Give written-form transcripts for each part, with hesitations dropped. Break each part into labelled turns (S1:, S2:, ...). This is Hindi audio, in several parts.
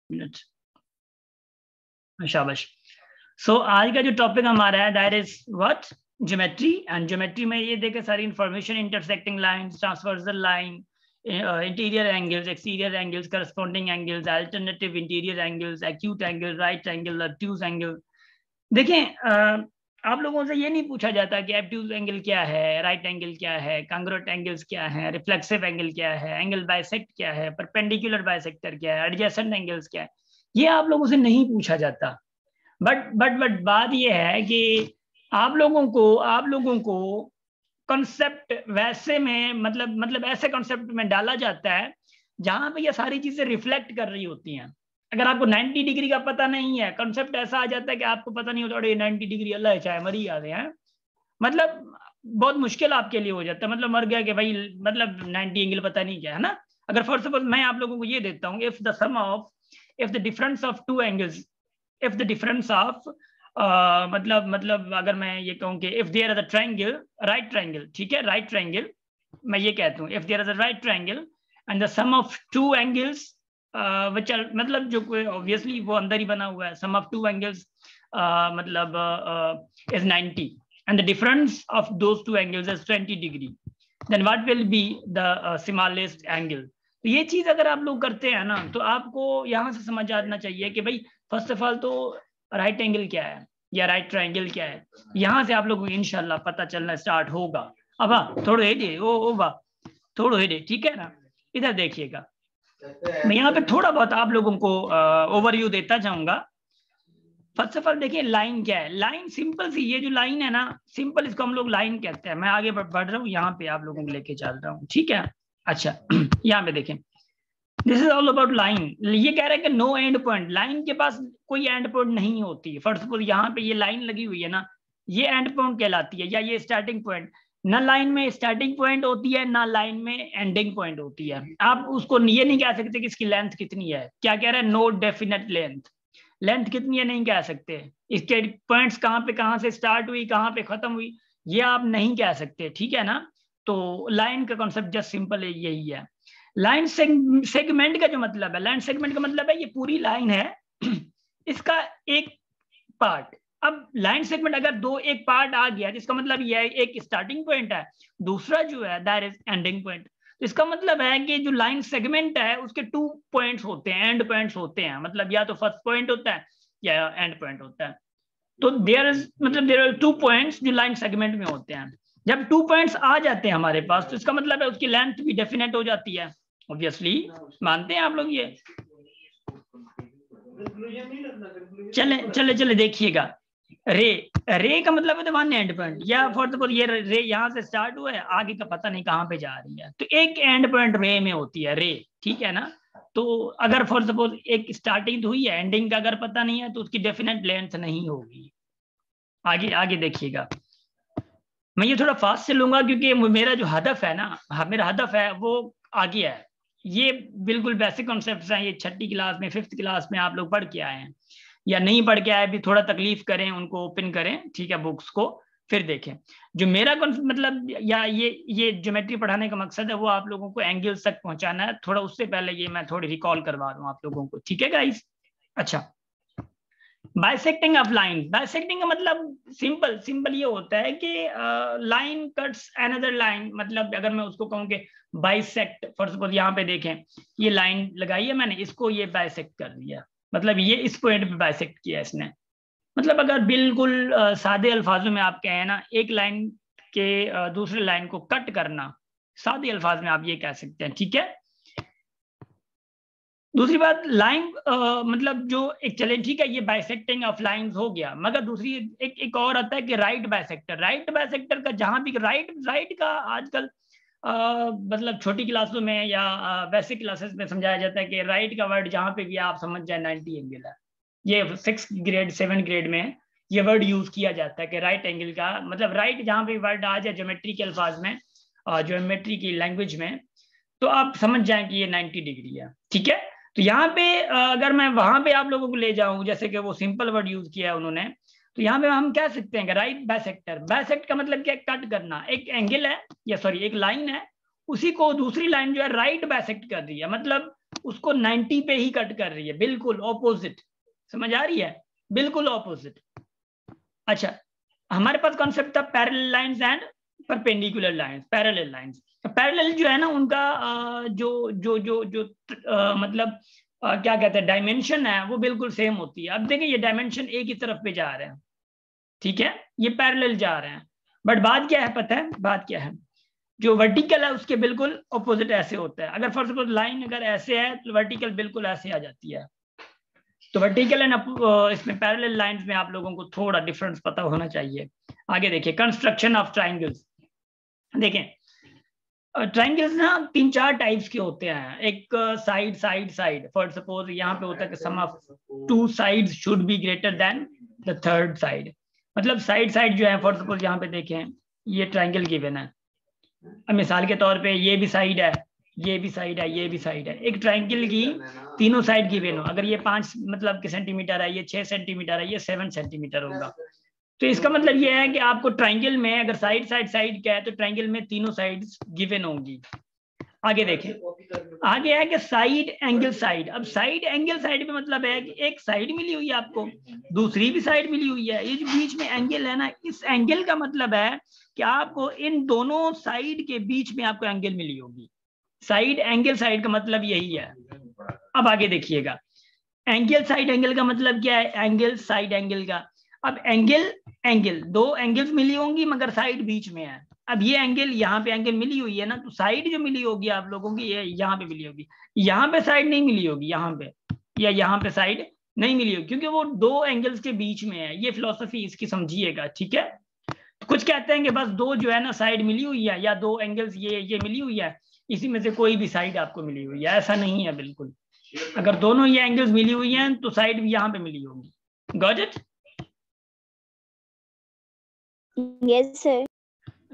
S1: मिनट। शाबाश। सो आज का जो टॉपिक हमारा है that is what, geometry. And geometry में ये देखे सारी information, intersecting lines, transversal line, interior angles, exterior angles, corresponding angles, alternative interior angles, acute angle, right angle, obtuse angle. देखें आप लोगों से ये नहीं पूछा जाता कि ऑब्ट्यूज एंगल क्या है, राइट एंगल क्या है, कांग्रुएंट एंगल्स क्या है, रिफ्लेक्सिव एंगल क्या है, एंगल बाइसेक्ट क्या है, परपेंडिकुलर बाइसेक्टर क्या है, एडजेसेंट एंगल्स क्या है, ये आप लोगों से नहीं पूछा जाता। बट बात ये है कि आप लोगों को कॉन्सेप्ट वैसे में मतलब ऐसे कॉन्सेप्ट में डाला जाता है जहां पे ये सारी चीजें रिफ्लेक्ट कर रही होती हैं। अगर आपको 90 डिग्री का पता नहीं है, कॉन्सेप्ट ऐसा आ जाता है कि आपको पता नहीं होता, अरे 90 डिग्री अल्लाह चाहे मरी आ रहे हैं, मतलब बहुत मुश्किल आपके लिए हो जाता है, मतलब मर गया कि भाई मतलब 90 एंगल पता नहीं क्या है ना। अगर फॉर सपोज मैं आप लोगों को ये देता हूँ, if the difference of two angles, if the difference of मतलब अगर मैं ये कहूँ कि if there is a triangle, right triangle, ठीक है, राइट ट्रायंगल, मैं ये कहता हूँ if there is a right triangle and the sum of two angles which are, मतलब जो ऑब्वियसली वो अंदर ही बना हुआ है, सम ऑफ टू एंगल्स मतलब is 90 and the difference of those two angles is 20 degree, then what will be the smallest angle? तो ये चीज अगर आप लोग करते हैं ना तो आपको यहाँ से समझ आना चाहिए कि भाई फर्स्ट ऑफ ऑल तो राइट एंगल क्या है या राइट ट्रायंगल क्या है, यहाँ से आप लोगों को इंशाल्लाह पता चलना स्टार्ट होगा। अब थोड़ो हेडे ओ बा थोड़ो हेडे, ठीक है ना, इधर देखिएगा, मैं यहाँ पे थोड़ा बहुत आप लोगों को ओवरव्यू देता जाऊंगा। फर्स्ट ऑफ ऑल देखिए लाइन क्या है, लाइन सिंपल सी, ये जो लाइन है ना सिंपल, इसको हम लोग लाइन कहते हैं। मैं आगे बढ़ रहा हूँ, यहाँ पे आप लोगों को लेके चल रहा हूँ, ठीक है। अच्छा यहाँ पे देखें, this is all about line. ये कह रहा है कि नो एंड पॉइंट, लाइन के पास कोई एंड पॉइंट नहीं होती। फर्स्ट ऑफ ऑल यहाँ पे ये लाइन लगी हुई है ना, ये एंड पॉइंट कहलाती है या ये स्टार्टिंग पॉइंट। ना लाइन में स्टार्टिंग पॉइंट होती है ना लाइन में एंडिंग पॉइंट होती है। आप उसको ये नहीं कह सकते कि इसकी लेंथ कितनी है, क्या कह रहा है, नो डेफिनेट लेंथ, लेंथ कितनी है नहीं कह सकते, इसके पॉइंट्स कहाँ से स्टार्ट हुई कहाँ पे खत्म हुई ये आप नहीं कह सकते, ठीक है ना। तो लाइन का कॉन्सेप्ट जस्ट सिंपल है, यही है। लाइन सेगमेंट का जो मतलब है, लाइन सेगमेंट का मतलब है ये पूरी लाइन है इसका एक पार्ट। अब लाइन सेगमेंट अगर दो एक पार्ट आ गया जिसका मतलब ये है एक स्टार्टिंग पॉइंट है, दूसरा जो है दैट इज एंडिंग पॉइंट। तो इसका मतलब है कि जो लाइन सेगमेंट है उसके 2 पॉइंट्स होते हैं, एंड पॉइंट्स होते हैं, मतलब या तो फर्स्ट पॉइंट होता है या एंड पॉइंट होता है। तो देयर आर 2 पॉइंट्स जो लाइन सेगमेंट में होते हैं। जब 2 पॉइंट्स आ जाते हैं हमारे पास तो इसका मतलब है उसकी लेंथ भी डेफिनेट हो जाती है, ऑब्वियसली मानते हैं आप लोग ये। चले देखिएगा, रे का मतलब है तो वन एंड पॉइंट, या फॉर सपोज ये रे यहाँ से स्टार्ट हुआ है, आगे का पता नहीं कहाँ पे जा रही है, तो एक एंड पॉइंट रे में होती है रे, ठीक है ना। तो अगर फॉर सपोज एक स्टार्टिंग हुई है, एंडिंग का अगर पता नहीं है तो उसकी डेफिनेट लेंथ नहीं होगी। आगे देखिएगा, मैं ये थोड़ा फास्ट चलूंगा क्योंकि मेरा जो हदफ है ना, मेरा हदफ है वो आगे है। ये बिल्कुल बेसिक कॉन्सेप्ट्स हैं, ये 6ठी क्लास में 5th क्लास में आप लोग पढ़ के आए हैं, या नहीं पढ़ के आए भी थोड़ा तकलीफ करें, उनको ओपन करें, ठीक है, बुक्स को, फिर देखें। जो मेरा मतलब या ये ज्योमेट्री पढ़ाने का मकसद है वो आप लोगों को एंगल्स तक पहुंचाना है। थोड़ा उससे पहले ये मैं थोड़ी रिकॉल करवा दूं आप लोगों को, ठीक है गाइस। अच्छा, बाइसेक्टिंग ऑफ लाइन, बाइसेक्टिंग का मतलब सिंपल ये होता है कि लाइन कट्स अनदर लाइन, मतलब अगर मैं उसको कहूँ कि बाइसेक्ट, फॉर सपोज यहाँ पे देखें ये लाइन लगाई है मैंने, इसको ये बाइसेक्ट कर दिया, मतलब ये इस पॉइंट पे बाइसेक्ट किया इसने। मतलब अगर बिल्कुल सादे अल्फाजों में आप कहें ना, एक लाइन के दूसरे लाइन को कट करना, सादे अल्फाज में आप ये कह सकते हैं, ठीक है। दूसरी बात लाइन मतलब जो एक चले, ठीक है, ये बाइसेक्टिंग ऑफ लाइंस हो गया, मगर दूसरी एक और आता है कि राइट बाइसेक्टर। राइट बाइसेक्टर का जहां भी राइट का आजकल मतलब छोटी क्लासों में या वैसे क्लासेस में समझाया जाता है कि राइट का वर्ड जहां पे भी आप समझ जाए 90 एंगल है। ये 6th ग्रेड 7th ग्रेड में ये वर्ड यूज किया जाता है कि राइट एंगल का मतलब राइट जहां पे वर्ड आ जाए ज्योमेट्री के अल्फाज में, ज्योमेट्री की लैंग्वेज में, तो आप समझ जाएं कि ये 90 डिग्री है, ठीक है। तो यहाँ पे अगर मैं वहां पे आप लोगों को ले जाऊं, जैसे कि वो सिंपल वर्ड यूज किया है उन्होंने, तो यहाँ पे हम कह सकते हैं कि राइट बाइसेक्टर। बाइसेक्ट का मतलब क्या, कट करना। एक एंगल है या सॉरी एक लाइन है, उसी को दूसरी लाइन जो है राइट बाइसेक्ट कर रही है, मतलब उसको 90 पे ही कट कर रही है, बिल्कुल ऑपोजिट। समझ आ रही है? बिल्कुल ऑपोजिट। अच्छा, हमारे पास कॉन्सेप्ट था parallel lines and perpendicular lines. Parallel lines, parallel जो है ना उनका जो जो जो जो मतलब क्या कहते हैं डायमेंशन है वो बिल्कुल सेम होती है। अब देखें ये डायमेंशन एक ही तरफ पे जा रहे हैं, ठीक है, ये पैरेलल जा रहे हैं, बट बात क्या है पता है? बात क्या है, जो वर्टिकल है उसके बिल्कुल ऑपोजिट ऐसे होता है। अगर फॉर सपोज लाइन अगर ऐसे है तो वर्टिकल बिल्कुल ऐसे आ जाती है। तो वर्टिकल एंड इसमें पैरेलल लाइंस में आप लोगों को थोड़ा डिफरेंस पता होना चाहिए। आगे देखिए, कंस्ट्रक्शन ऑफ ट्राइंगल्स। देखें ट्राइंगल्स ना 3-4 टाइप्स के होते हैं। एक side side side, for suppose यहाँ पे होता है कि sum of 2 sides should be greater than the third side. मतलब साइड साइड जो है, फॉर सपोज यहाँ पे देखें ये ट्राइंगल गिवन है, अब मिसाल के तौर पे ये भी साइड है, ये भी साइड है, ये भी साइड है। एक ट्राइंगल की तीनों साइड गिवन हो, अगर ये 5 मतलब सेंटीमीटर है, ये 6 सेंटीमीटर है, ये 7 सेंटीमीटर होगा, तो इसका मतलब ये है कि आपको ट्राइंगल में अगर साइड साइड साइड क्या है तो ट्राइंगल में तीनों साइड्स गिवन होंगी। आगे देखें, आगे है कि साइड एंगल साइड। अब साइड एंगल साइड में मतलब है कि एक साइड मिली हुई है आपको, दूसरी भी साइड मिली हुई है, ये जो बीच में एंगल है ना, इस एंगल का मतलब है कि आपको इन दोनों साइड के बीच में आपको एंगल मिली होगी। साइड एंगल साइड का मतलब यही है। अब आगे देखिएगा, एंगल साइड एंगल का मतलब क्या है? एंगल साइड एंगल का, अब एंगल एंगल दो एंगल्स मिली होंगी मगर साइड बीच में है। अब ये एंगल यहाँ पे एंगल मिली हुई है ना, तो साइड जो मिली होगी आप लोगों की ये यहाँ पे मिली होगी, यहाँ पे साइड नहीं मिली होगी, यहाँ पे या यहाँ पे साइड नहीं मिली होगी, क्योंकि वो दो एंगल्स के बीच में है। ये फिलोसफी इसकी समझिएगा, ठीक है। तो कुछ कहते हैं कि बस दो जो है ना साइड मिली हुई है, या दो एंगल्स ये मिली हुई है, इसी में से कोई भी साइड आपको मिली हुई है। ऐसा नहीं है बिल्कुल, अगर दोनों ये एंगल्स मिली हुई हैं तो साइड भी यहाँ पे मिली होगी। Got it?
S2: Yes sir.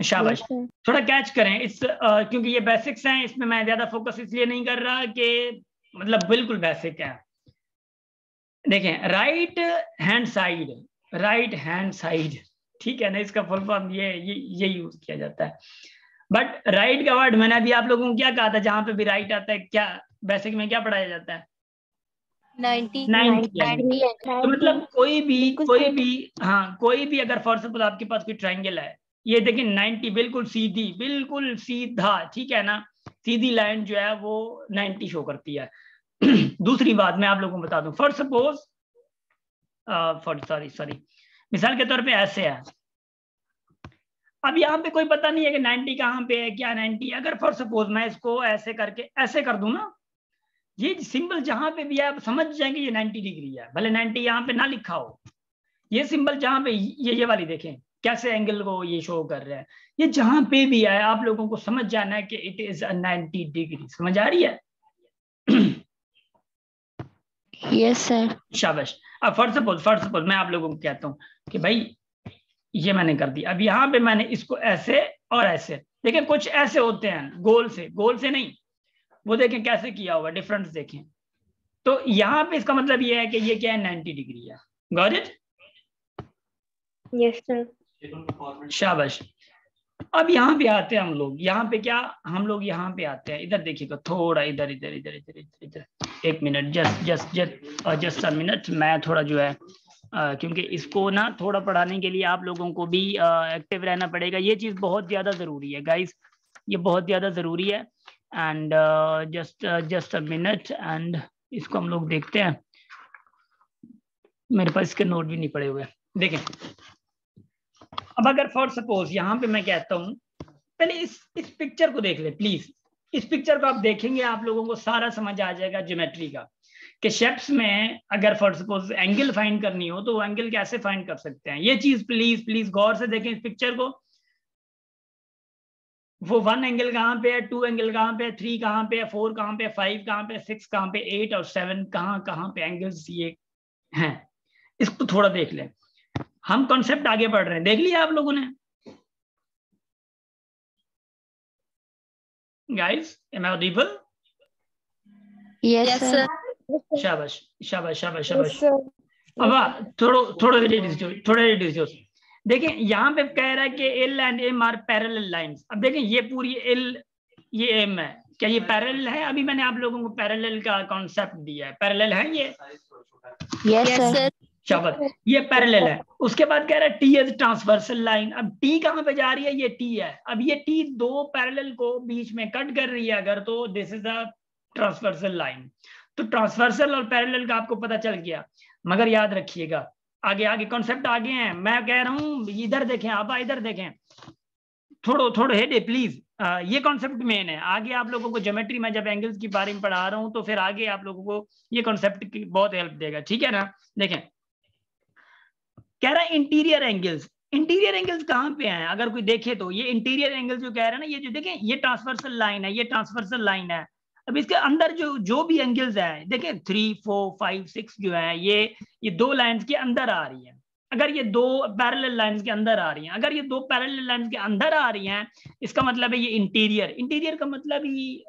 S1: शाबाश। थोड़ा कैच करें इस क्योंकि ये बेसिक्स हैं, इसमें मैं ज्यादा फोकस इसलिए नहीं कर रहा कि मतलब बिल्कुल बेसिक है। देखें right hand side, right hand side, ठीक है ना, इसका फुल फॉर्म ये यूज किया जाता है। बट राइट का वर्ड मैंने अभी आप लोगों को क्या कहा था, जहां पे भी राइट आता है क्या बेसिक में क्या पढ़ाया जाता है?
S2: 90।
S1: तो मतलब कोई भी हाँ कोई भी अगर फॉर सपोज आपके पास कोई ट्राइंगल है, ये देखिए 90 बिल्कुल सीधी, बिल्कुल सीधा, ठीक है ना, सीधी लाइन जो है वो 90 शो करती है। दूसरी बात मैं आप लोगों को बता दूं, फॉर सपोज सॉरी मिसाल के तौर पे ऐसे है, अब यहाँ पे कोई पता नहीं है कि 90 कहाँ पे है, क्या 90, अगर फॉर सपोज मैं इसको ऐसे करके ऐसे कर दूं ना, ये सिंबल जहां पे भी है आप समझ जाएंगे ये 90 डिग्री है, भले 90 यहाँ पे ना लिखा हो। ये सिंबल जहां पे ये वाली देखें कैसे एंगल को ये शो कर रहा है, ये जहां पे भी है आप लोगों को समझ जाना है कि इट इज अ 90 डिग्री। समझ आ रही है?
S2: Yes sir.
S1: शाबाश। अब फॉर सपोज मैं आप लोगों को कहता हूँ कि भाई ये मैंने कर दिया, अब यहाँ पे मैंने इसको ऐसे और ऐसे, देखें कुछ ऐसे होते हैं गोल से नहीं, वो देखें कैसे किया हुआ, डिफरेंस देखें। तो यहाँ पे इसका मतलब ये है कि ये क्या है 90 डिग्री है। Got it?
S2: Yes sir.
S1: शाबाश। अब यहाँ पे आते हैं हम लोग, यहाँ पे क्या हम लोग यहाँ पे आते हैं, इधर देखिएगा थोड़ा, इधर इधर इधर इधर इधर इधर एक मिनट, जस्ट अ मिनट, मैं थोड़ा जो है क्योंकि इसको ना थोड़ा पढ़ाने के लिए आप लोगों को भी एक्टिव रहना पड़ेगा। ये चीज़ बहुत ज़्यादा ज़रूरी है गाइस, ये बहुत ज़्यादा ज़रूरी है। And just a minute, and इसको हम लोग देखते हैं। मेरे पास इसके नोट भी नहीं पड़े हुए। देखें अब अगर फॉर सपोज यहाँ पे मैं कहता हूँ, पहले इस पिक्चर को देख ले प्लीज। इस पिक्चर को आप देखेंगे आप लोगों को सारा समझ आ जाएगा ज्योमेट्री का, कि शेप्स में अगर फॉर सपोज एंगल फाइंड करनी हो तो वो एंगल कैसे फाइंड कर सकते हैं। ये चीज प्लीज गौर से देखें इस पिक्चर को। वो 1 एंगल कहाँ पे है, 2 एंगल कहाँ पे है, 3 कहाँ पे है, 4 कहाँ पे है, 5 कहाँ पे है, 6 कहाँ पे, 8 और 7 कहाँ पे एंगल्स ये हैं। इसको थोड़ा देख लें, हम कॉन्सेप्ट आगे बढ़ रहे हैं। देख लिया आप लोगों ने guys? Am I audible?
S2: Yes sir.
S1: शाबाश शाबाश शाबाश शाबाश। अब थोड़ा रिड्यूस। देखें यहाँ पे कह रहा है कि L and M are parallel lines. अब देखें ये पूरी एल ये एम है, क्या ये पैरेलल है? अभी मैंने आप लोगों को पैरेलल का कॉन्सेप्ट दिया है, पैरेलल है ये?
S2: Yes sir.
S1: शाबाश, ये पैरेलल है। उसके बाद कह रहा है टी इज ट्रांसवर्सल लाइन। अब टी कहां पे जा रही है? ये टी है। अब ये टी दो पैरेलल को बीच में कट कर रही है अगर, तो this is a transversal line. तो ट्रांसवर्सल और पैरेलल का आपको पता चल गया, मगर याद रखिएगा आगे आगे कॉन्सेप्ट आगे हैं। मैं कह रहा हूं इधर देखें, आप इधर देखें, थोड़ो हेड प्लीज। ये कॉन्सेप्ट मेन है। आगे आप लोगों को ज्योमेट्री में जब एंगल्स की बारे में पढ़ा रहा हूं तो फिर आगे आप लोगों को ये कॉन्सेप्ट की बहुत हेल्प देगा, ठीक है ना? देखें, कह रहा है इंटीरियर एंगल्स। इंटीरियर एंगल्स कहां पे हैं? अगर कोई देखे तो ये इंटीरियर एंगल्स जो कह रहे हैं ना, ये जो देखें, ये ट्रांसवर्सल लाइन है, ये ट्रांसवर्सल लाइन है। अब इसके अंदर जो भी एंगल्स हैं, देखें 3, 4, 5, 6 जो है, ये दो लाइंस के अंदर आ रही है। अगर ये दो पैरेलल लाइंस के अंदर आ रही हैं, अगर ये दो पैरेलल लाइंस के अंदर आ रही हैं, इसका मतलब है ये इंटीरियर। इंटीरियर का मतलब ही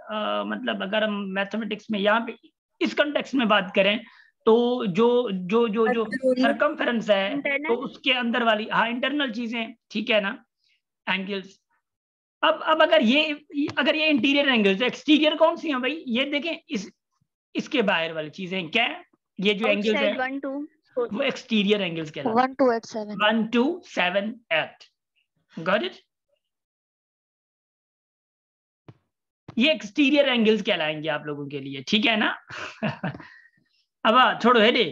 S1: मतलब अगर हम मैथमेटिक्स में यहाँ पे इस कंटेक्स्ट में बात करें तो जो जो जो जो सरकमफेरेंस है तो उसके अंदर वाली, हाँ, इंटरनल चीजें, ठीक है ना, एंगल्स। अब अगर ये इंटीरियर एंगल्स, एक्सटीरियर कौन सी है भाई? ये देखें, इसके बाहर वाली चीजें क्या है? ये जो एंगल्स है
S2: 1, 2
S1: वो एक्सटीरियर एंगल्स कहलाते हैं।
S2: 1, 2, 8, 7
S1: 1, 2, 7, 8। Got it? ये एक्सटीरियर एंगल्स कहलाएंगे आप लोगों के लिए, ठीक है ना? अब छोड़ो हेडे,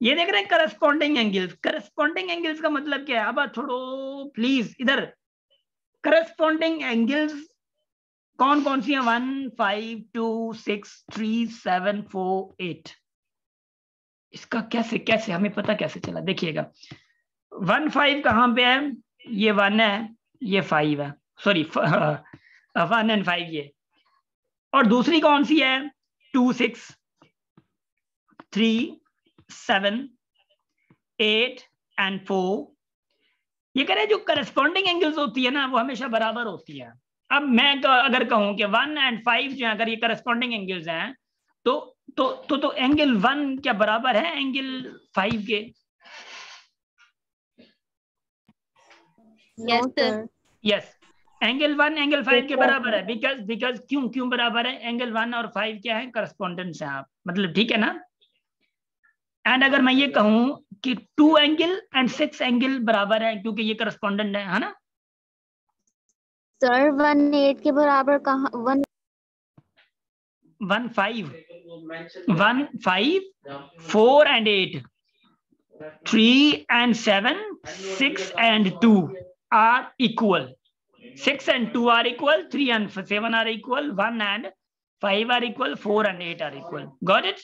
S1: ये देख रहे हैं करस्पॉन्डिंग एंगल्स। करस्पॉन्डिंग एंगल्स का मतलब क्या है? अब छोड़ो प्लीज इधर। करस्पॉन्डिंग एंगल्स कौन कौन सी हैं? 1, 5, 2, 6, 3, 7, 4, 8। इसका कैसे हमें पता कैसे चला? देखिएगा, 1, 5 कहां पे है? ये 1 है, ये 5 है, सॉरी 1 and 5 ये। और दूसरी कौन सी है? 2, 6, 3, 7, 8 and 4। ये कह रहे हैं जो करस्पॉन्डिंग एंगल्स होती है ना वो हमेशा बराबर होती है। अब मैं अगर कहूं कि 1 and 5 जो है अगर ये करस्पॉन्डिंग एंगल्स हैं तो एंगल 1 क्या बराबर है एंगल 5 के? यस, एंगल 1 एंगल 5 के बराबर है। बिकॉज क्यों बराबर है? एंगल 1 और 5 क्या है? करस्पॉन्डेंट्स हैं आप, मतलब, ठीक है ना? एंड अगर मैं ये कहूं कि 2 एंगल एंड 6 एंगल बराबर है क्योंकि ये करस्पॉन्डेंट है ना?
S2: सर 1, 8 के बराबर कहाँ? 1,
S1: 5, 4 and 8, 3 and 7, 6 and 2 are equal. 6 and 2 are equal, 3 and 7 are equal, 1 and 5 are equal, 4 and 8 are equal. Got it?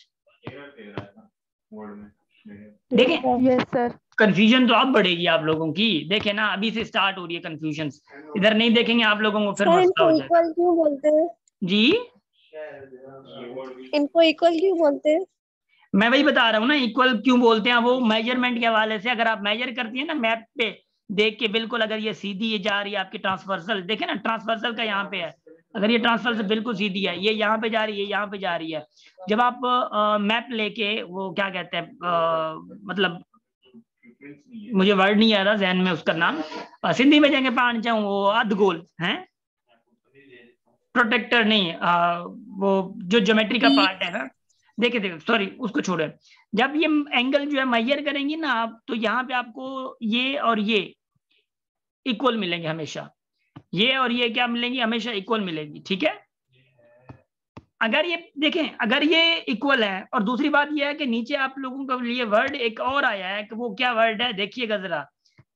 S1: देखें,
S2: यस सर।
S1: कंफ्यूजन तो अब बढ़ेगी आप लोगों की। देखें ना, अभी से स्टार्ट हो रही है कंफ्यूजन। इधर नहीं देखेंगे आप लोगों को फिर मसला हो जाएगा।
S2: इक्वल क्यों बोलते हैं
S1: जी?
S2: इनको इक्वल क्यों बोलते हैं?
S1: मैं वही बता रहा हूँ ना, इक्वल क्यों बोलते हैं। वो मेजरमेंट के हवाले से, अगर आप मेजर करती है ना मैप पे देख के, बिल्कुल अगर ये सीधी ये जा रही है आपकी ट्रांसवर्सल, देखे ना ट्रांसवर्सल का यहाँ पे है, अगर ये ट्रांसवर्सल बिल्कुल सीधी है, ये यहाँ पे जा रही है, यहाँ पे जा रही है। जब आप मैप लेके वो क्या कहते हैं, मतलब मुझे वर्ड नहीं आ रहा जहन में उसका नाम, सिंधी में जाएंगे पान चाहूँ, वो अधगोल है, प्रोटेक्टर नहीं, वो जो ज्योमेट्री का पार्ट है ना, देखे सॉरी उसको छोड़े। जब ये एंगल जो है मेजर करेंगी ना आप, तो यहाँ पे आपको ये और ये इक्वल मिलेंगे हमेशा, ये और ये क्या मिलेंगी? हमेशा इक्वल मिलेंगी, ठीक है? अगर ये देखें, अगर ये इक्वल है, और दूसरी बात ये है कि नीचे आप लोगों के लिए वर्ड एक और आया है, कि वो क्या वर्ड है देखिएगा जरा,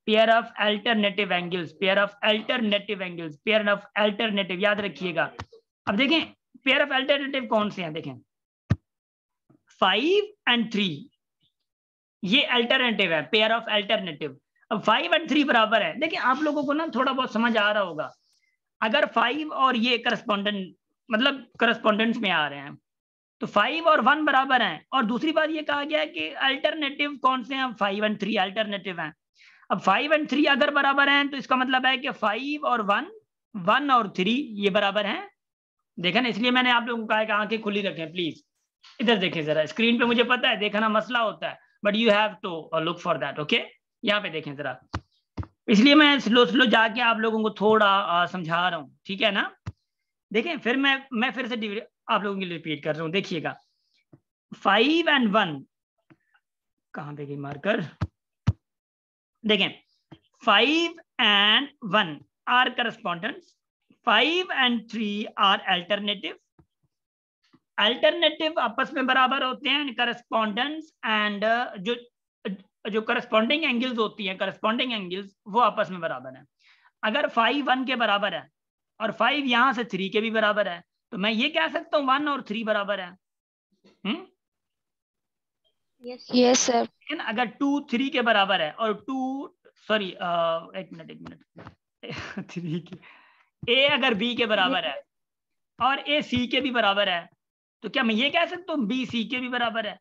S1: pair of alternative angles, pair of alternative angles, pair of alternative, याद रखिएगा। अब देखें पेयर ऑफ अल्टरनेटिव कौन से हैं? देखें 5 and 3, ये अल्टरनेटिव है, पेयर ऑफ अल्टरनेटिव। अब 5 and 3 बराबर है। देखिए आप लोगों को ना थोड़ा बहुत समझ आ रहा होगा, अगर 5 और ये करस्पॉन्डेंट, मतलब करस्पॉन्डेंट्स में आ रहे हैं, तो 5 और 1 बराबर हैं। और दूसरी बात ये कहा गया है कि अल्टरनेटिव कौन से हैं? 5 and 3 अल्टरनेटिव हैं। अब 5 and 3 अगर बराबर हैं तो इसका मतलब है कि 5 और 1, 1 और 3 ये बराबर हैं। देखा ना, इसलिए मैंने आप लोगों को कहा कि आंखें खुली रखें प्लीज। इधर देखें जरा, स्क्रीन पे मुझे पता है देखना मसला होता है, but you have to look for that, okay? यहाँ पे देखें जरा, इसलिए मैं स्लो जाके आप लोगों को थोड़ा समझा रहा हूँ, ठीक है ना? देखें फिर मैं फिर से आप लोगों के लिए रिपीट कर रहा हूं, देखिएगा 5 and 1, कहां पे गई मार्कर, देखें 5 and 1 are correspondents, 5 and 3 are alternative, alternative आपस में बराबर होते हैं, करस्पॉन्डेंस एंड जो करस्पॉन्डिंग एंगल्स होती हैं, करस्पॉन्डिंग एंगल्स वो आपस में बराबर हैं। अगर 5 1 के बराबर है और 5 यहां से 3 के भी बराबर है, तो मैं ये कह सकता हूँ 1 और 3 बराबर है।
S2: Yes sir.
S1: लेकिन अगर 2 3 के बराबर है और 1 मिनट 3 के ए अगर बी के बराबर है और ए सी के भी बराबर है, तो क्या मैं ये कह सकता हूँ बी सी के भी बराबर है?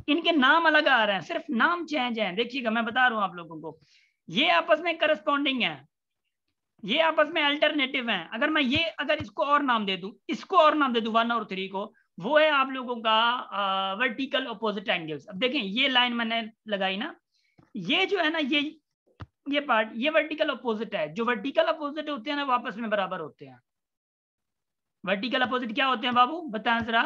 S1: इनके नाम अलग आ रहे हैं, सिर्फ नाम चेंज है। देखिएगा मैं बता रहा हूं आप लोगों को, ये आपस में करस्पॉन्डिंग है, ये आपस में अल्टरनेटिव हैं। अगर इसको और नाम दे दूं, इसको और नाम दे दूं 1 और 3 को, वो है आप लोगों का वर्टिकल अपोजिट एंगल्स। अब देखें ये लाइन मैंने लगाई ना, ये जो है ना ये पार्ट, ये वर्टिकल अपोजिट है। जो वर्टिकल अपोजिट होते हैं ना वो आपस में बराबर होते हैं। वर्टिकल अपोजिट क्या होते हैं बाबू, बताएं जरा।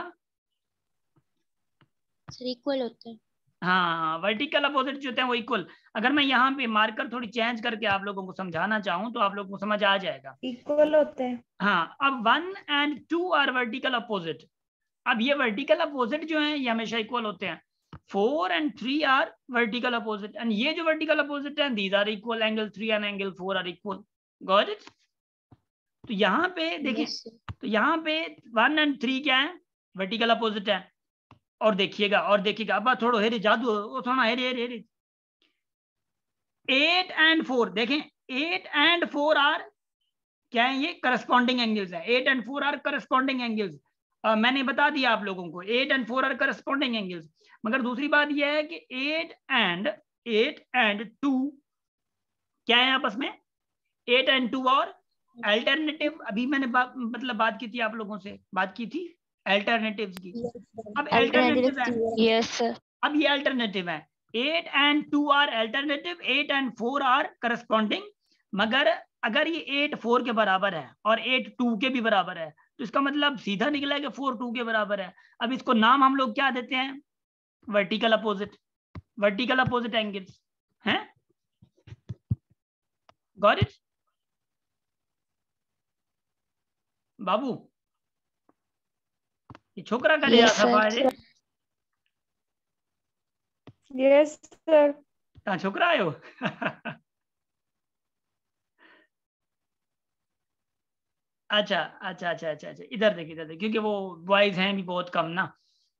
S2: इक्वल होते हैं।
S1: हाँ, वर्टिकल अपोजिट जो होते हैं वो इक्वल। अगर मैं यहाँ पे मार्कर थोड़ी चेंज करके आप लोगों को समझाना चाहूँ तो आप लोगों को समझ आ जाएगा।
S2: इक्वल होते हैं।
S1: हाँ, अब 1 and 2 आर वर्टिकल अपोजिट। अब ये वर्टिकल अपोजिट जो है ये हमेशा इक्वल होते हैं। 4 and 3 are vertical opposite, and ये जो वर्टिकल अपोजिट है these are equal, angle 3 and angle 4 are equal. Got it? तो यहाँ पे देखिए, तो यहाँ पे 1 and 3 क्या है, वर्टिकल अपोजिट है। और देखिएगा अब थोड़ा हेरे जादू, थोड़ा हेरे 8 and 4, देखें 8 and 4 आर क्या है, ये करस्पॉन्डिंग एंगल्स है। 8 and 4 आर करस्पॉन्डिंग एंगल्स। मैंने बता दिया आप लोगों को 8 and 4 आर करस्पॉन्डिंग एंगल्स। मगर दूसरी बात यह है कि 8 and 2 क्या है आपस में, 8 and 2 और अल्टरनेटिव। अभी मैंने बात की थी आप लोगों से, बात की थी अल्टरनेटिव्स की। अब अल्टरनेटिव है,
S2: यस सर।
S1: अब ये अल्टरनेटिव है। 8 and 2 are alternative, 8 and 4 are corresponding. मगर अगर ये 8 4 के बराबर है और 8 2 के भी बराबर है, तो इसका मतलब सीधा निकला कि 4 2 के बराबर है। अब इसको नाम हम लोग क्या देते हैं, vertical opposite, vertical opposite angles हैं। गॉट इट बाबू? ये छोकरा का लिया था फायदे।
S2: Yes sir.
S1: कहाँ छोकरा आयो? अच्छा, इधर देखिए, क्योंकि वो बॉयज हैं भी बहुत कम ना,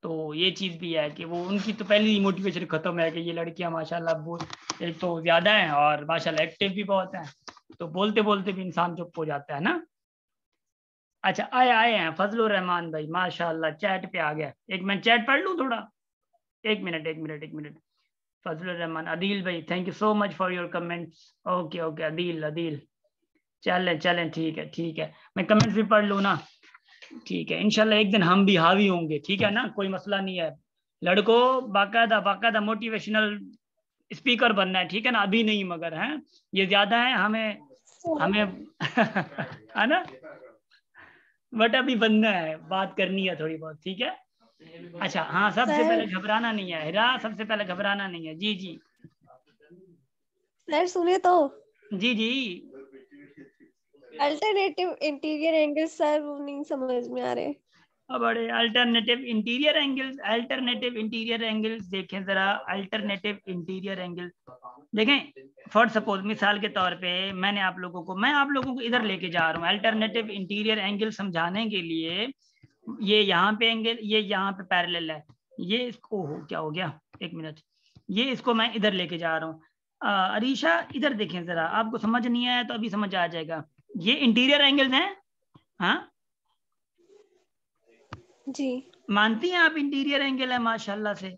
S1: तो ये चीज भी है कि वो उनकी तो पहली मोटिवेशन खत्म है कि ये लड़कियां माशाल्लाह बहुत एक तो ज्यादा हैं और माशाल्लाह एक्टिव भी बहुत हैं, तो बोलते बोलते भी इंसान चुप हो जाता है ना। अच्छा, आए हैं फजलुर रहमान भाई, माशाल्लाह चैट पे आ गया। एक मैं चैट पढ़ लूँ थोड़ा, एक मिनट। फजलुर रहमान, अदील भाई, thank you so much for your comments. Okay Adeel, चलें ठीक है, मैं कमेंट्स भी पढ़ लूँ ना। ठीक है, इंशाल्लाह एक दिन हम भी हावी होंगे, ठीक है ना, कोई मसला नहीं है। लड़कों बाकायदा मोटिवेशनल स्पीकर बनना है, ठीक है ना, अभी नहीं मगर हैं ये ज्यादा है हमें है ना, बट अभी बनना है, बात करनी है थोड़ी बहुत, ठीक है। अच्छा हाँ, सबसे पहले घबराना नहीं है हिरा, सबसे पहले घबराना नहीं है। जी
S2: सर सुने तो,
S1: जी
S2: अल्टरनेटिव इंटीरियर एंगल सर वो नहीं समझ में आ रहे।
S1: बड़े अल्टरनेटिव इंटीरियर एंगल्स देखें जरा, अल्टरनेटिव इंटीरियर एंगल्स देखें। फॉर सपोज मिसाल के तौर पे मैं आप लोगों को इधर लेके जा रहा हूँ अल्टरनेटिव इंटीरियर एंगल समझाने के लिए। ये यहाँ पे एंगल, ये यहाँ पे पैरेलल है, ये इसको क्या हो गया, एक मिनट, ये इसको मैं इधर लेके जा रहा हूँ। अरीशा इधर देखें जरा, आपको समझ नहीं आया तो अभी समझ आ जाएगा। ये इंटीरियर एंगल्स हैं, हाँ
S2: जी,
S1: मानती हैं आप इंटीरियर एंगल है माशाल्लाह से।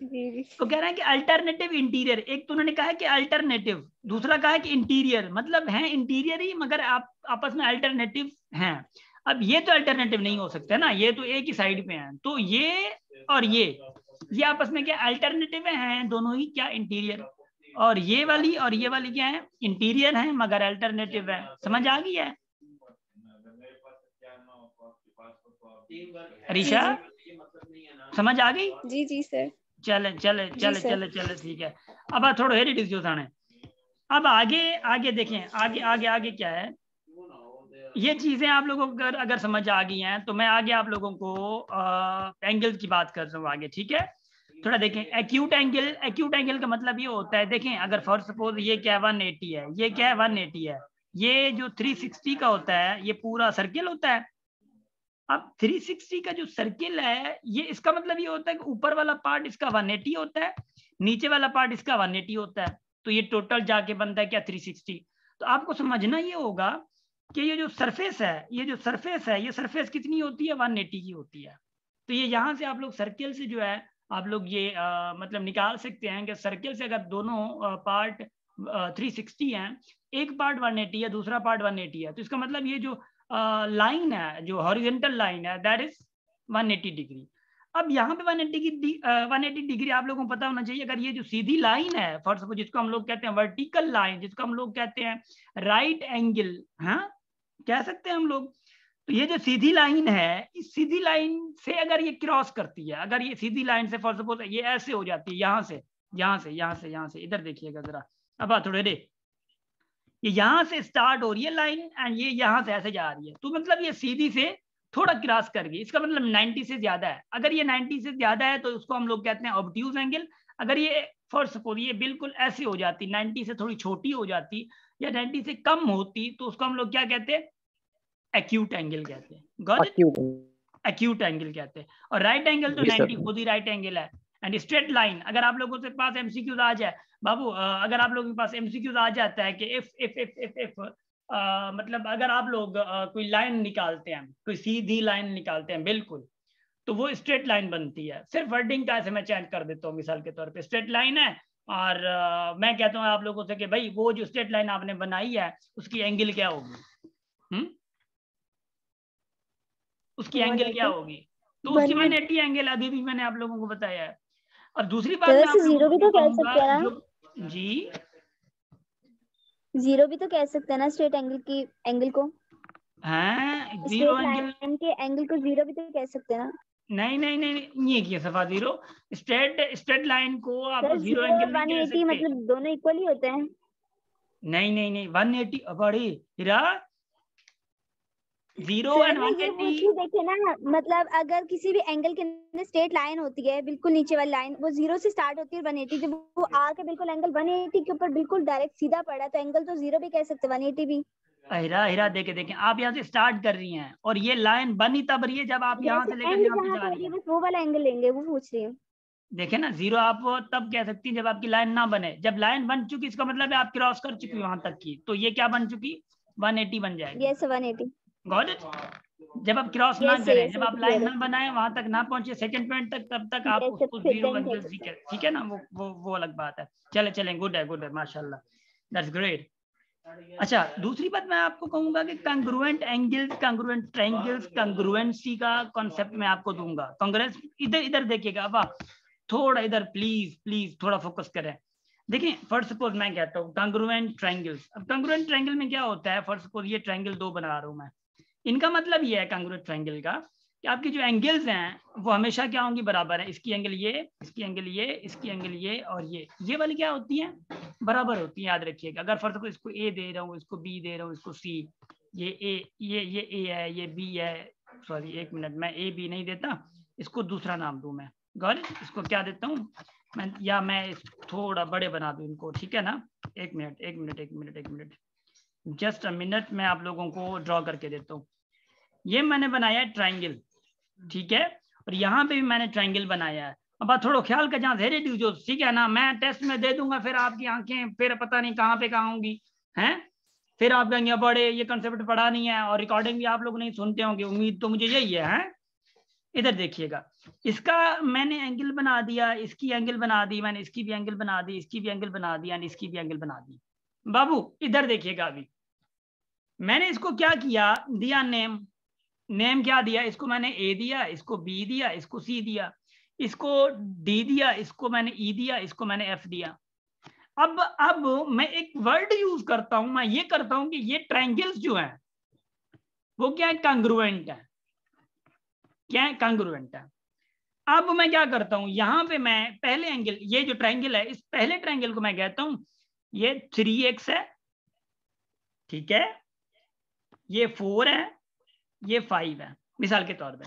S2: जी
S1: तो कह रहे हैं कि अल्टरनेटिव इंटीरियर, एक तो उन्होंने कहा है कि अल्टरनेटिव, दूसरा कहा है कि इंटीरियर, मतलब है इंटीरियर ही मगर आप आपस में अल्टरनेटिव हैं। अब ये तो अल्टरनेटिव नहीं हो सकते ना, ये तो एक ही साइड पे हैं, तो ये और ये आपस में क्या अल्टरनेटिव हैं, दोनों ही क्या इंटीरियर। और ये वाली क्या है, इंटीरियर है मगर अल्टरनेटिव है। समझ आ गई है ऋषा? समझ आ गई?
S2: जी जी सर।
S1: चले चले चले चले चले ठीक है। अब थोड़ा हेरी डिस्कशन है। अब आगे देखें, आगे क्या है। ये चीजें आप लोगों को अगर समझ आ गई हैं तो मैं आगे आप लोगों को एंगल की बात कर रहा हूँ आगे, ठीक है। थोड़ा देखें एक्यूट एंगल का मतलब ये होता है, देखें अगर फॉर सपोज ये क्या है 180 है, ये क्या है 180 है, ये जो 360 का होता है ये पूरा सर्किल होता है। अब 360 का जो सर्किल है ये इसका मतलब ये होता है कि ऊपर वाला पार्ट इसका 180 होता है, नीचे वाला पार्ट इसका 180 होता है, तो ये टोटल जाके बनता है क्या 360। तो आपको समझना ये होगा कि ये जो सरफेस है ये सरफेस कितनी होती है 180 की होती है। तो ये यहाँ से आप लोग सर्किल से जो है आप लोग ये मतलब निकाल सकते हैं कि सर्किल से अगर दोनों पार्ट 360 हैं, एक पार्ट 180 है दूसरा पार्ट 180 है, तो इसका मतलब ये जो लाइन है जो हॉरिजॉन्टल लाइन है दैट इज 180 डिग्री। अब यहाँ पे 180 डिग्री आप लोगों को पता होना चाहिए। अगर ये जो सीधी लाइन है फॉर सपोज जिसको हम लोग कहते हैं वर्टिकल लाइन, जिसको हम लोग कहते हैं राइट एंगल, हाँ कह सकते हैं हम लोग, तो ये जो सीधी लाइन है इस सीधी लाइन से अगर ये क्रॉस करती है, अगर ये सीधी लाइन से फॉर सपोज ये ऐसे हो जाती है यहाँ से इधर देखिएगा जरा। अब थोड़े दे ये यहाँ से स्टार्ट हो रही है लाइन एंड ये यहाँ से ऐसे जा रही है, तो मतलब ये सीधी से थोड़ा क्रॉस कर गई, इसका मतलब 90 से ज्यादा है। अगर ये 90 से ज्यादा है तो उसको हम लोग कहते हैं ऑब्ट्यूज एंगल। अगर ये फॉर सपोज ये बिल्कुल ऐसे हो जाती 90 से थोड़ी छोटी हो जाती या 90 से कम होती तो उसको हम लोग क्या कहते हैं एक्यूट एंगल कहते हैं। Got it? एक्यूट एंगल कहते हैं। और राइट एंगल तो 90 खुद ही राइट एंगल है। एंड स्ट्रेट लाइन, अगर आप लोगों के पास एमसीक्यूज आ जाए बाबू, अगर आप लोगों के पास एमसीक्यूज आ जाता है कि इफ मतलब अगर आप लोग कोई लाइन निकालते हैं, कोई सीधी लाइन निकालते हैं बिल्कुल, तो वो स्ट्रेट लाइन बनती है। सिर्फ वर्डिंग का ऐसे मैं चेंज कर देता हूँ, मिसाल के तौर पे स्ट्रेट लाइन है और मैं कहता हूँ आप लोगों से कि भाई वो जो स्ट्रेट लाइन आपने बनाई है उसकी एंगल क्या होगी, उसकी एंगल क्या होगी, तो उसकी 180 एंगल अभी भी मैंने आप लोगों को बताया है। और दूसरी बात मैं आप लोगों को कहूंगा जो जी
S3: जीरो भी तो कह सकते हैं ना स्ट्रेट एंगल की एंगल को,
S1: हैं जीरो एंगल
S3: के एंगल को जीरो भी तो कह सकते हैं ना।
S1: नहीं ये किया सफा जीरो, स्ट्रेट लाइन को आप जीरो एंगल नहीं कह सकते।
S3: मतलब दोनों इक्वल ही होते हैं।
S1: नहीं 180 बड़ी हीरा, जीरो एंड 180
S3: देखिए ना, मतलब अगर किसी भी एंगल के स्ट्रेट लाइन होती है बिल्कुल नीचे वाली लाइन वो जीरो से स्टार्ट होती है 180, जब वो आके बिल्कुल एंगल 180 के ऊपर बिल्कुल डायरेक्ट सीधा पड़ा तो एंगल तो जीरो भी कह सकते 180 भी।
S1: हीरा देखे आप यहाँ से स्टार्ट कर रही हैं और ये लाइन बनी तब रही है जब आप यहाँ से लेकर यहाँ पे जा रही हैं,
S3: वो वाला एंगल लेंगे वो पूछ रही हूँ।
S1: देखे ना जीरो आप तब कह सकती हैं जब आपकी लाइन ना बने, जब लाइन बन चुकी इसका मतलब है आप क्रॉस कर चुकी वहां तक की, तो ये क्या बन चुकी 180 बन जाएगी।
S3: यस 180।
S1: Got it? जब आप क्रॉस ना करें, जब आप लाइन ना बनाए वहां तक ना पहुंचे सेकंड पॉइंट तक, तब तक आप उसको जीरो एंगल ठीक है ना, वो अलग बात है। चले गुड है माशाल्लाह, दैट्स ग्रेट। अच्छा दूसरी बात मैं आपको कहूंगा कि कंग्रुएंट एंगल्स, कंग्रुएंट ट्रायंगल्स, कंग्रुएंसी का कॉन्सेप्ट मैं आपको दूंगा। कांग्रेस इधर देखिएगा, अब थोड़ा इधर प्लीज थोड़ा फोकस करें। देखिए फर्स्ट सपोज मैं कहता हूँ कंग्रुएंट ट्रायंगल्स। अब कंग्रुएंट ट्रायंगल में क्या होता है, फर्स्ट सपोज ये ट्रायंगल दो बना रहा हूँ मैं, इनका मतलब ये है कंग्रुएंट ट्रायंगल का कि आपकी जो एंगल्स हैं वो हमेशा क्या होंगी, बराबर है। इसकी एंगल ये, इसकी एंगल ये, इसकी एंगल ये और ये वाली क्या होती है, बराबर होती है। याद रखिएगा अगर फर्स्ट सपोज इसको ए दे रहा हूँ, इसको बी दे रहा हूँ, इसको सी, ये ए है, ये बी है, सॉरी एक मिनट, मैं ए बी नहीं देता, इसको दूसरा नाम दूं मैं, गॉट इट? इसको क्या देता हूँ मैं, या मैं थोड़ा बड़े बना दूं इनको, ठीक है ना। एक मिनट जस्ट अ मिनट, मैं आप लोगों को ड्रॉ करके देता हूँ। ये मैंने बनाया है ट्रायंगल, ठीक है, और यहाँ पे भी मैंने ट्रायंगल बनाया है। अब आप थोड़ा ख्याल कर, जहाँ वेरी डिविजन, ठीक है ना, मैं टेस्ट में दे दूंगा फिर आपकी आंखें फिर पता नहीं कहाँ पे कहाँ होंगी हैं, फिर आप कहेंगे बड़े ये कंसेप्ट पढ़ा नहीं है और रिकॉर्डिंग भी आप लोग नहीं सुनते होंगे, उम्मीद तो मुझे यही है। इधर देखिएगा, इसका मैंने एंगल बना दिया, इसकी एंगल बना दी मैंने, इसकी भी एंगल बना दी, इसकी भी एंगल बना दी, इसकी भी एंगल बना दी। बाबू इधर देखिएगा, अभी मैंने इसको क्या किया, दिया नेम क्या दिया, इसको मैंने ए दिया, इसको बी दिया, इसको सी दिया, इसको डी दिया, इसको मैंने ई दिया, इसको मैंने एफ दिया। अब मैं एक वर्ड यूज करता हूं, मैं ये करता हूं कि ये ट्रायंगल्स जो हैं वो क्या है, कांग्रुएंट है। क्या है, कांग्रुएंट है। अब मैं क्या करता हूं, यहां पे मैं पहले एंगल, ये जो ट्रायंगल है इस पहले ट्रायंगल को मैं कहता हूं ये 3x है, ठीक है, ये 4 है, ये 5 है मिसाल के तौर पे,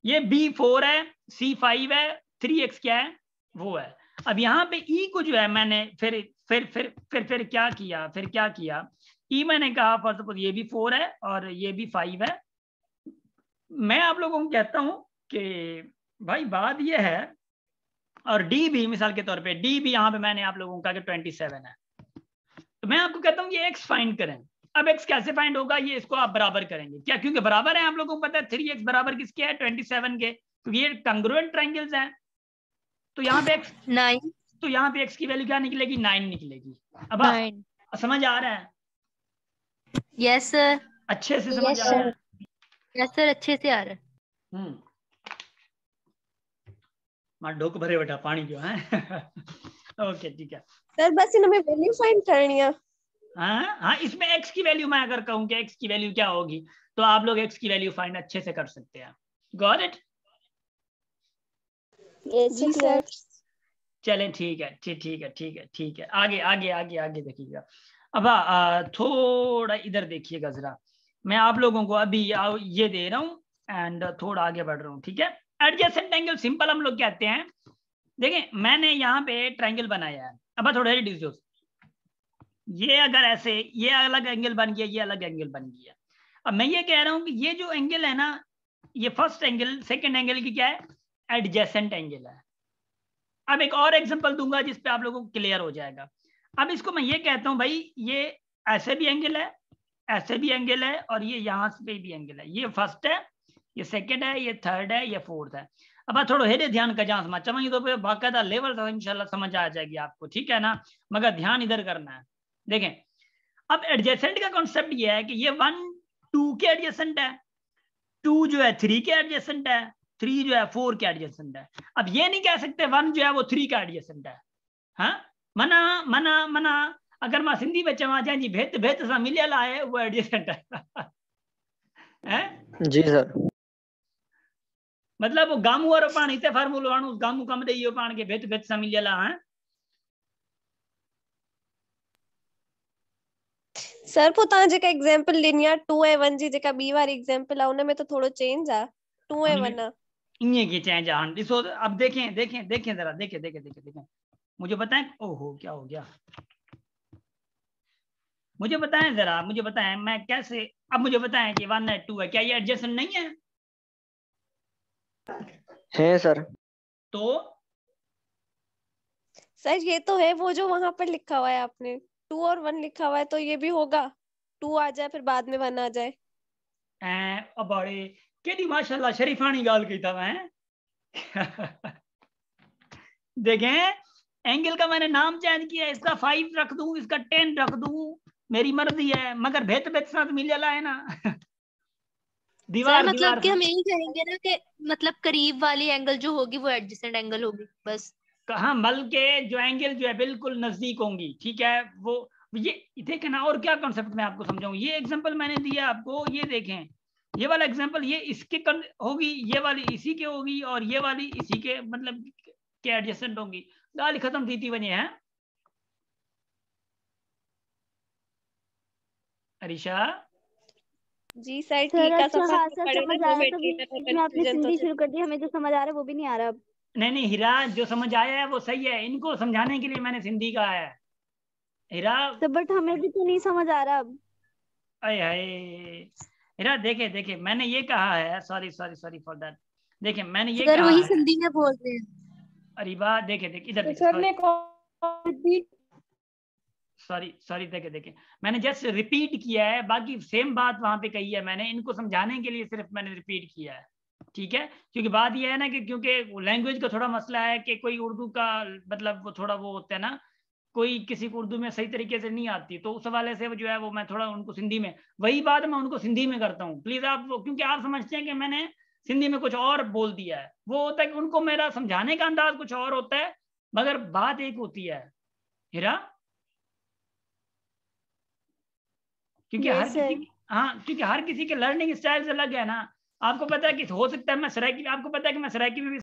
S1: ये B 4 है, C 5 है, 3x क्या है वो है। अब यहाँ पे E को जो है मैंने फिर क्या किया, E मैंने कहा फॉर सपोज ये भी 4 है और ये भी 5 है। मैं आप लोगों को कहता हूं कि भाई बात ये है, और D भी मिसाल के तौर पे D भी यहाँ पे मैंने आप लोगों को कहा कि 27 है, तो मैं आपको कहता हूँ ये x फाइंड करें। अब x कैसे फाइंड होगा, ये इसको आप बराबर करेंगे, क्या क्योंकि बराबर है, आप लोगों को पता है 3x बराबर किसके है, 27 के, क्योंकि ये कांग्रुएंट ट्रायंगल्स हैं। तो यहाँ पे x
S4: 9
S1: तो यहाँ पे x की वैल्यू क्या निकलेगी, 9 निकलेगी। अब आप समझ आ रहा है,
S4: यस सर,
S1: अच्छे से समझ आ रहा है।
S4: यस सर, अच्छे से आ रहा है।
S1: मां ढोक भरे बेटा पानी जो है। ओके ठीक है
S2: सर, बस इन हमें वैल्यू फाइंड करनी है।
S1: हाँ, इसमें x की वैल्यू मैं अगर कहूँ कि x की वैल्यू क्या होगी, तो आप लोग x की वैल्यू फाइंड अच्छे से कर सकते हैं। Got it?
S2: जी सर।
S1: चलें ठीक है। आगे देखिएगा। अब थोड़ा इधर देखिएगा जरा, मैं आप लोगों को अभी ये दे रहा हूँ एंड थोड़ा आगे बढ़ रहा हूँ, ठीक है। एडजेसेंट एंगल सिंपल हम लोग कहते हैं। देखें मैंने यहाँ पे ट्रायंगल बनाया है, अब थोड़ा रिड्यूस, ये अगर ऐसे, ये अलग एंगल बन गया, ये अलग एंगल बन गया। अब मैं ये कह रहा हूं कि ये जो एंगल है ना, ये फर्स्ट एंगल सेकंड एंगल की क्या है, एडजेसेंट एंगल है। अब एक और एग्जांपल दूंगा जिस पे आप लोगों को क्लियर हो जाएगा। अब इसको मैं ये कहता हूं भाई ये ऐसे भी एंगल है, ऐसे भी एंगल है, और ये यहां पे भी एंगल है। ये फर्स्ट है, ये सेकंड है, ये थर्ड है, ये फोर्थ है। अब थोड़ा हेरे ध्यान का जहां समझ चमंगी तो बाकायदा लेवल था, इंशाल्लाह समझ आ जाएगी आपको, ठीक है ना, मगर ध्यान इधर करना है। देखें अब एडजेसेंट का कॉन्सेप्ट ये है कि ये 1 2 के एडजेसेंट है, 2 जो है 3 के एडजेसेंट है, 3 जो है 4 के एडजेसेंट है। अब ये नहीं कह सकते 1 जो है वो 3 का एडजेसेंट है। हाँ, मना मना मना, अगर मां सिंधी में चवा जी भेत भेत सां मिलियल है वो एडजेसेंट है।
S5: जी सर।
S1: मतलब वो गामू वारो पाण हिते फार्मूलो आणू, गामू कम ॾेई वियो पाण खे भेत भेत सां मिलियल आहे।
S2: सर पोइ तव्हां जेका एग्जांपल ॾिनी आहे 2A1 जी, जेका ॿी वारी एग्जांपल आहे उन में तो थोड़ो चेंज आहे। 2A1 आहे
S1: इन्हें की चेंज आहे। ॾिसो अब देखें जरा, देखें मुझे बताएं। ओहो क्या हो गया, मुझे बताएं जरा, मुझे बताएं मैं कैसे, अब मुझे बताएं कि 1 है 2 है, क्या ये एडजेसेंट नहीं है?
S5: है सर।
S1: तो
S2: सर ये तो है, वो जो वहां पर लिखा हुआ है आपने 2 और 1 लिखा हुआ है, तो ये भी होगा 2 आ जाए फिर बाद में 1 आ जाए।
S1: अबाड़े केडी माशाल्लाह शरीफानी गाल की था मैं। देखें एंगल का मैंने नाम चेंज किया, इसका 5 रख दूं, इसका 10 रख दूं, मेरी मर्जी है, मगर भेत भेत साथ मिलेला है ना। दीवार
S4: मतलब
S1: दीवार
S4: कि हम यही कहेंगे ना कि मतलब करीब वाली एंगल जो होगी वो एडजेसेंट एंगल होगी बस।
S1: हाँ, बल्कि जो एंगल जो है बिल्कुल नजदीक होंगी, ठीक है। वो ये देखें ना, और क्या कॉन्सेप्ट मैं आपको समझाऊं। ये एग्जांपल मैंने दिया आपको, ये देखें, ये वाला एग्जांपल ये इसके होगी, ये वाली इसी के होगी, और ये वाली इसी के मतलब के एडजेसेंट होंगी। गाली खत्म थी वने है अरीशा।
S2: जी सर
S3: सर
S2: ठीक है,
S3: अच्छा
S2: सब
S3: खासा समझ आया, तो बीच में आपने सिंधी शुरू कर दी, हमें जो समझ आ रहा है वो भी नहीं आ रहा अब।
S1: नहीं हीरा, जो समझ आया है वो सही है, इनको समझाने के लिए मैंने सिंधी कहा है हीरा।
S3: तो बट हमें भी तो नहीं समझ आ रहा अब।
S1: अरे हीरा देखे मैंने ये कहा है, सॉरी फॉर दैट। देखे मैंने ये
S4: सर
S1: कहा
S4: वही
S1: है,
S4: सिंधी में बोल रहे हैं।
S1: अरे बात देखे इधर देखे, सॉरी देखे मैंने जस्ट रिपीट किया है, बाकी सेम बात वहां पे कही है मैंने, इनको समझाने के लिए सिर्फ मैंने रिपीट किया है, ठीक है। क्योंकि बात यह है ना कि क्योंकि लैंग्वेज का थोड़ा मसला है कि कोई उर्दू का मतलब वो थोड़ा वो होता है ना, कोई किसी को उर्दू में सही तरीके से नहीं आती, तो उस हवाले से जो है वो मैं थोड़ा उनको सिंधी में, वही बात मैं उनको सिंधी में करता हूँ प्लीज आप, क्योंकि आप समझते हैं कि मैंने सिंधी में कुछ और बोल दिया है। वो होता है कि उनको मेरा समझाने का अंदाज कुछ और होता है, मगर बात एक होती है हीरा। क्योंकि
S2: Yes,
S1: हर
S2: sir.
S1: किसी हाँ, क्योंकि हर किसी के लर्निंग स्टाइल अलग है ना। आपको पता है कि हो सकता है मैं सराइकी, आपको पता है कि मैं सराइकी में भी